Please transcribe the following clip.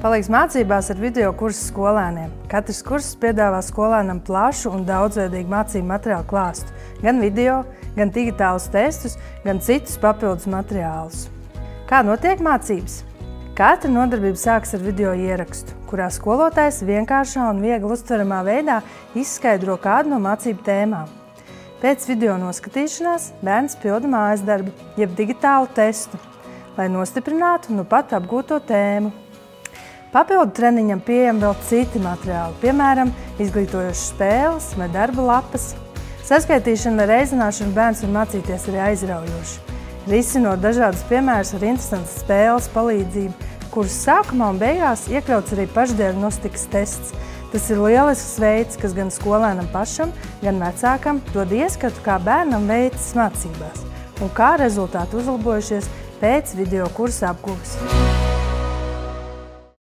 Palīgs mācībās ar video kursu skolēniem. Katrs kurss piedāvā skolēnam plašu un daudzveidīgu mācību materiālu klāstu. Gan video, gan digitālus testus, gan citus papildus materiālus. Kā notiek mācības? Katra nodarbība sākas ar video ierakstu, kurā skolotājs vienkāršā un viegli uztveramā veidā izskaidro kādu no mācību tēmām. Pēc video noskatīšanās bērns pilda mājas darbu, jeb digitālu testu, lai nostiprinātu nu pat apgūto tēmu. Papildu treniņam pieejami vēl citi materiāli, piemēram, izglītojošas spēles vai darba lapas. Saskaitīšana ar reizināšanu bērns var mācīties arī aizraujoši, risinot dažādus piemērus ar interesantas spēles palīdzību, kuras sākumā un beigās iekļauts arī pašdiagnostikas tests. Tas ir lielisks veids, kas gan skolēnam pašam, gan vecākam dod ieskatu, kā bērnam veicas mācībās un kā rezultāti uzlabojušies pēc video kursa apgūves.